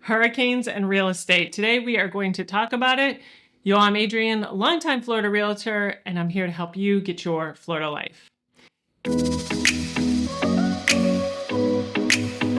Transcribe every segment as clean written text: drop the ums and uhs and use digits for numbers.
hurricanes and real estate. Today we are going to talk about it. Yo, I'm Adrienne, longtime Florida realtor, and I'm here to help you get your Florida life.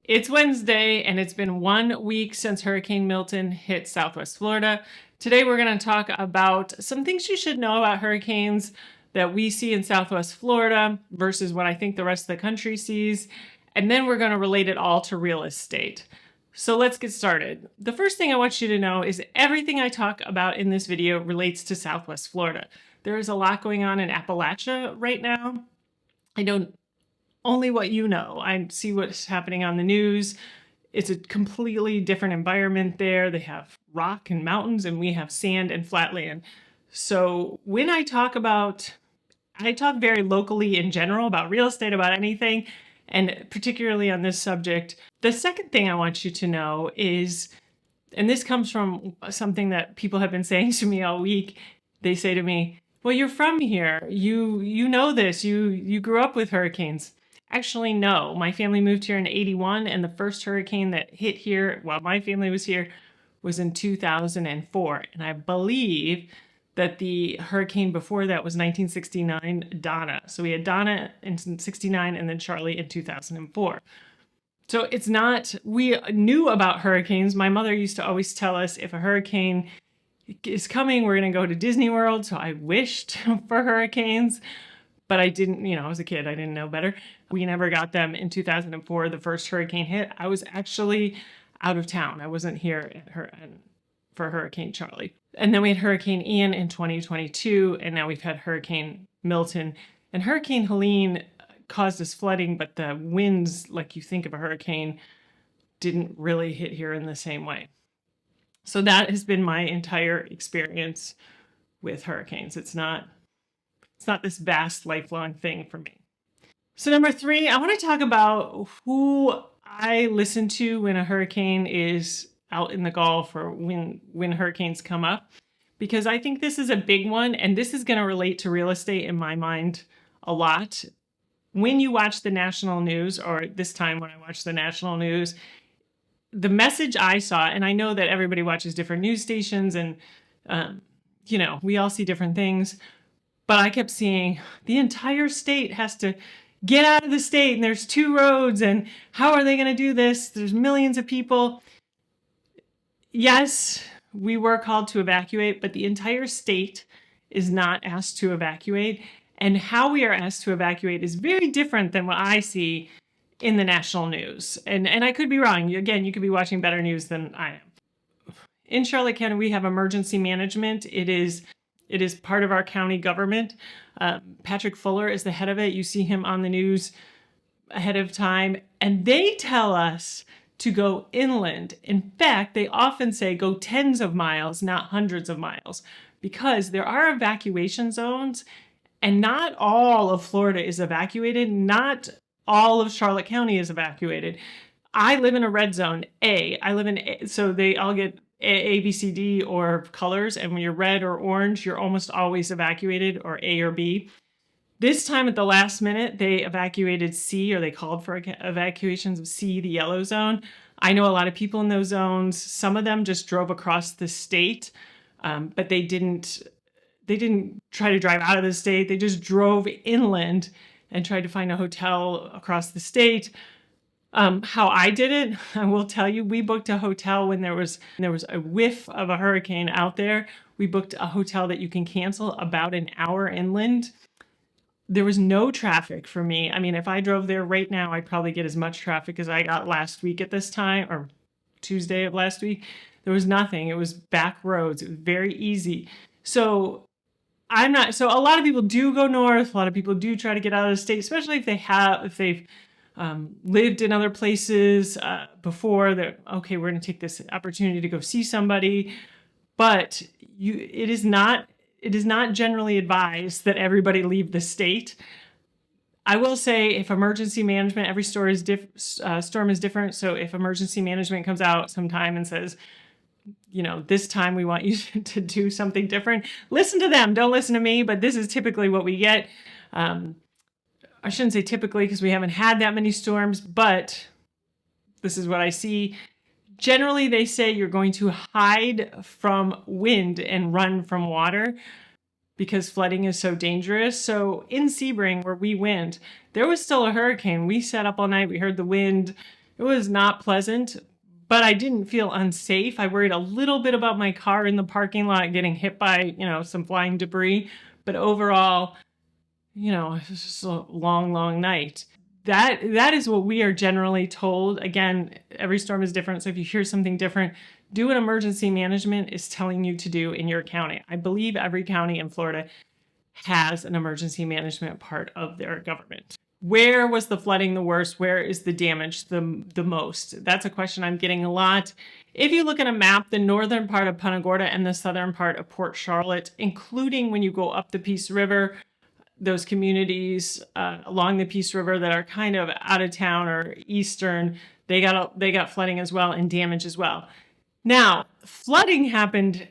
It's Wednesday, and it's been 1 week since Hurricane Milton hit Southwest Florida. Today we're going to talk about some things you should know about hurricanes that we see in Southwest Florida versus what I think the rest of the country sees. And then we're going to relate it all to real estate. So let's get started. The first thing I want you to know is everything I talk about in this video relates to Southwest Florida. There is a lot going on in Appalachia right now. I don't only what you know. I see what's happening on the news. It's a completely different environment there. They have rock and mountains, and we have sand and flatland. So when I talk very locally in general about real estate, about anything, and particularly on this subject. The second thing I want you to know is, and this comes from something that people have been saying to me all week. They say to me, well, you're from here. You know this. You grew up with hurricanes. Actually, no. My family moved here in 1981, and the first hurricane that hit here while my family was here was in 2004. And I believe that the hurricane before that was 1969 Donna. So we had Donna in 69 and then Charlie in 2004. So it's not, we knew about hurricanes. My mother used to always tell us if a hurricane is coming, we're going to go to Disney World. So I wished for hurricanes, but I didn't, I was a kid, I didn't know better. We never got them in 2004. The first hurricane hit. I was actually out of town. I wasn't here for Hurricane Charlie. And then we had Hurricane Ian in 2022, and now we've had Hurricane Milton. And Hurricane Helene caused us flooding, but the winds, like you think of a hurricane, didn't really hit here in the same way. So that has been my entire experience with hurricanes. It's not this vast, lifelong thing for me. So number 3, I want to talk about who I listen to when a hurricane is out in the Gulf or when hurricanes come up, because I think this is a big one, and this is going to relate to real estate in my mind a lot. When you watch the national news, or this time when I watch the national news, the message I saw, and I know that everybody watches different news stations and, we all see different things, but I kept seeing the entire state has to get out of the state, and there's 2 roads, and how are they going to do this? There's millions of people. Yes, we were called to evacuate, but the entire state is not asked to evacuate. And how we are asked to evacuate is very different than what I see in the national news. And I could be wrong. Again, you could be watching better news than I am. In Charlotte County, we have emergency management. It is part of our county government. Patrick Fuller is the head of it. You see him on the news ahead of time. And they tell us to go inland. In fact, they often say go tens of miles, not hundreds of miles, because there are evacuation zones, and not all of Florida is evacuated. Not all of Charlotte County is evacuated. I live in a red zone, A. I live in A, so they all get A, B, C, D, or colors, and when you're red or orange, you're almost always evacuated, or A or B. This time at the last minute, they evacuated C, or they called for evacuations of C, the yellow zone. I know a lot of people in those zones. Some of them just drove across the state, but they didn't try to drive out of the state. They just drove inland and tried to find a hotel across the state. How I did it, I will tell you, we booked a hotel when there was a whiff of a hurricane out there. We booked a hotel that you can cancel about an hour inland. There was no traffic for me. I mean, if I drove there right now, I'd probably get as much traffic as I got last week at this time, or Tuesday of last week. There was nothing. It was back roads. It was very easy. So a lot of people do go north. A lot of people do try to get out of the state, especially if they've lived in other places before. They're, okay, we're going to take this opportunity to go see somebody. But it is not generally advised that everybody leave the state. I will say, if emergency management, every storm is different. So if emergency management comes out sometime and says, this time we want you to do something different, listen to them. Don't listen to me, but this is typically what we get. I shouldn't say typically because we haven't had that many storms, but this is what I see. Generally, they say you're going to hide from wind and run from water because flooding is so dangerous. So in Sebring, where we went, there was still a hurricane. We sat up all night. We heard the wind. It was not pleasant, but I didn't feel unsafe. I worried a little bit about my car in the parking lot getting hit by, some flying debris. But overall, it was just a long, long night. That is what we are generally told. Again, every storm is different. So if you hear something different, do what emergency management is telling you to do in your county. I believe every county in Florida has an emergency management part of their government. Where was the flooding the worst? Where is the damage the most? That's a question I'm getting a lot. If you look at a map, the northern part of Punta Gorda and the southern part of Port Charlotte, including when you go up the Peace River, those communities along the Peace River that are kind of out of town or eastern, they got flooding as well and damage as well. Now, flooding happened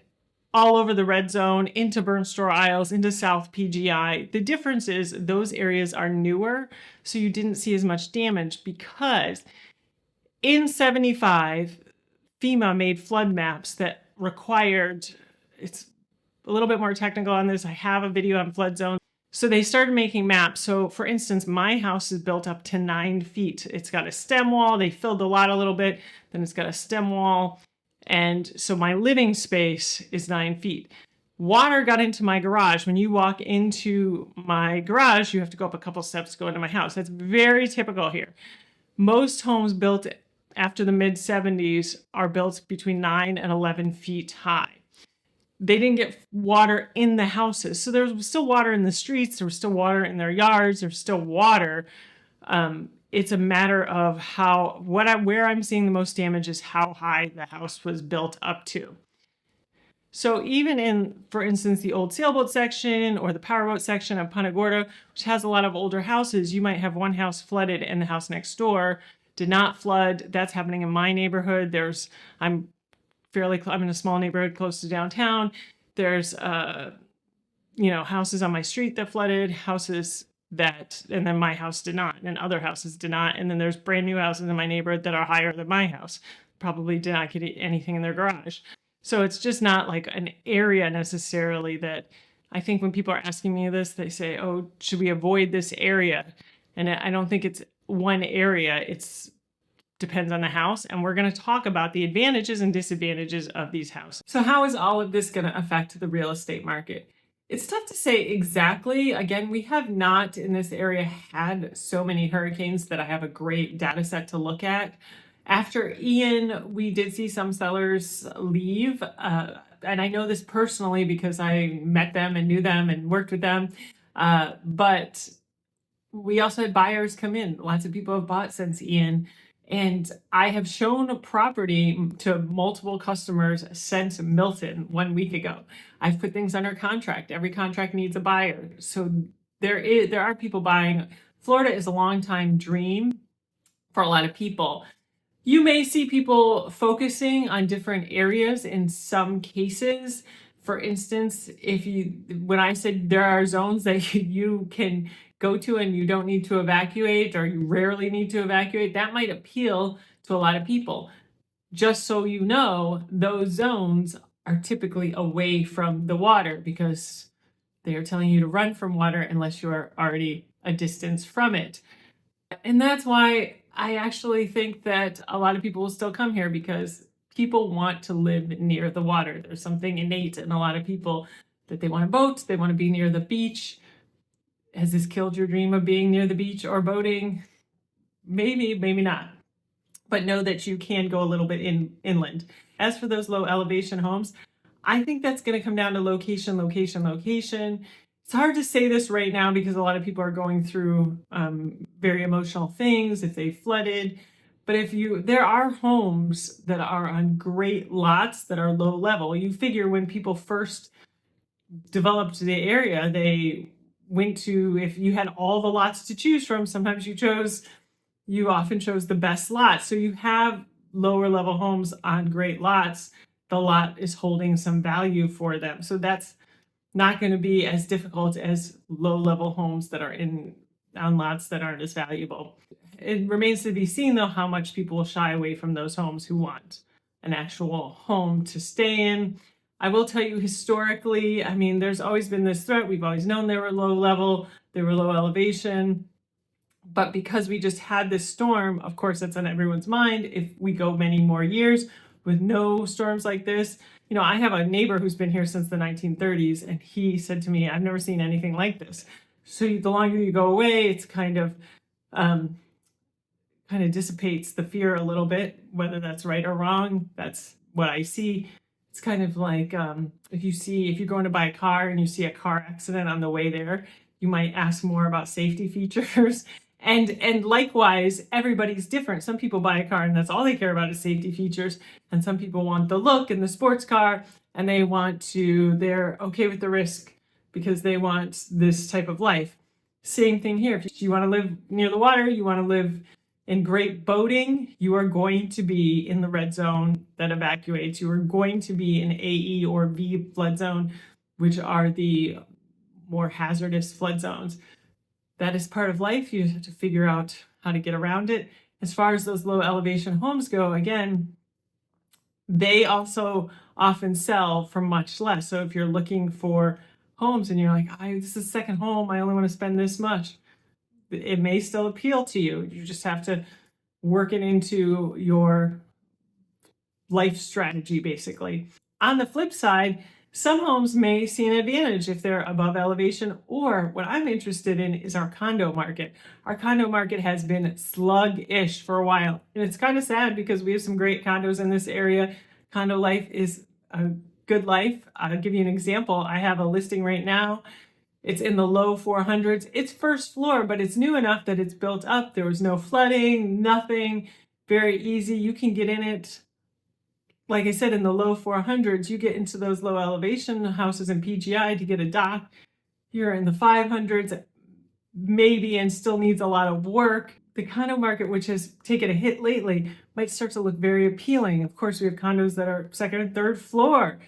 all over the red zone, into Burnt Store Isles, into South PGI. The difference is those areas are newer, so you didn't see as much damage because in 75, FEMA made flood maps that required, it's a little bit more technical on this. I have a video on flood zones. So they started making maps. So for instance, my house is built up to 9 feet. It's got a stem wall. They filled the lot a little bit. Then it's got a stem wall. And so my living space is 9 feet. Water got into my garage. When you walk into my garage, you have to go up a couple steps to go into my house. That's very typical here. Most homes built after the mid 70s are built between 9 and 11 feet high. They didn't get water in the houses. So there was still water in the streets. There was still water in their yards. There's still water. It's a matter of where I'm seeing the most damage is how high the house was built up to. So even in, for instance, the old sailboat section or the powerboat section of Punta Gorda, which has a lot of older houses, you might have one house flooded and the house next door did not flood. That's happening in my neighborhood. I'm in a small neighborhood close to downtown. There's, houses on my street that flooded, and then my house did not, and other houses did not. And then there's brand new houses in my neighborhood that are higher than my house, probably did not get anything in their garage. So it's just not like an area necessarily that I think when people are asking me this, they say, oh, should we avoid this area? And I don't think it's one area. It's depends on the house. And we're going to talk about the advantages and disadvantages of these houses. So how is all of this going to affect the real estate market? It's tough to say exactly. Again, we have not in this area had so many hurricanes that I have a great data set to look at. After Ian, we did see some sellers leave. And I know this personally because I met them and knew them and worked with them. But we also had buyers come in. Lots of people have bought since Ian. And I have shown a property to multiple customers since Milton 1 week ago. I've put things under contract. Every contract needs a buyer. So there are people buying. Florida is a long-time dream for a lot of people. You may see people focusing on different areas in some cases. For instance, when I said there are zones that you can go to and you don't need to evacuate, or you rarely need to evacuate, that might appeal to a lot of people. Just so you know, those zones are typically away from the water because they are telling you to run from water unless you're already a distance from it. And that's why I actually think that a lot of people will still come here, because people want to live near the water. There's something innate in a lot of people that they want to boat, they want to be near the beach. Has this killed your dream of being near the beach or boating? Maybe, maybe not. But know that you can go a little bit inland. As for those low elevation homes, I think that's going to come down to location, location, location. It's hard to say this right now because a lot of people are going through very emotional things if they flooded. But there are homes that are on great lots that are low level. You figure when people first developed the area, if you had all the lots to choose from, sometimes you often chose the best lot. So you have lower level homes on great lots. The lot is holding some value for them. So that's not going to be as difficult as low level homes that are on lots that aren't as valuable. It remains to be seen though how much people will shy away from those homes who want an actual home to stay in. I will tell you historically, I mean, there's always been this threat. We've always known they were low level, they were low elevation. But because we just had this storm, of course, that's on everyone's mind. If we go many more years with no storms like this, you know, I have a neighbor who's been here since the 1930s, and he said to me, I've never seen anything like this. So the longer you go away, it's kind of dissipates the fear a little bit, whether that's right or wrong. That's what I see. It's kind of like if you're going to buy a car and you see a car accident on the way there, you might ask more about safety features. And likewise, everybody's different. Some people buy a car and that's all they care about is safety features. And some people want the look in the sports car, and they're okay with the risk because they want this type of life. Same thing here. If you want to live near the water, you want to live in great boating, you are going to be in the red zone that evacuates. You are going to be in AE or V flood zone, which are the more hazardous flood zones. That is part of life. You have to figure out how to get around it. As far as those low elevation homes go, again, they also often sell for much less. So if you're looking for homes and you're like, this is a second home, I only want to spend this much, it may still appeal to you. You just have to work it into your life strategy, basically. On the flip side, some homes may see an advantage if they're above elevation, or what I'm interested in is our condo market. Our condo market has been sluggish for a while, and it's kind of sad because we have some great condos in this area. Condo life is a good life. I'll give you an example. I have a listing right now. It's in the low 400s. It's first floor, but it's new enough that it's built up. There was no flooding, nothing, very easy. You can get in it, like I said, in the low 400s. You get into those low elevation houses in PGI to get a dock. You're in the 500s, maybe, and still needs a lot of work. The condo market, which has taken a hit lately, might start to look very appealing. Of course, we have condos that are second and third floor.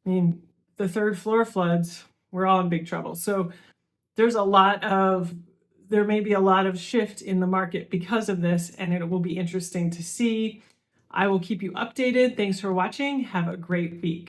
I mean, the third floor floods, we're all in big trouble. So there may be a lot of shift in the market because of this, and it will be interesting to see. I will keep you updated. Thanks for watching. Have a great week.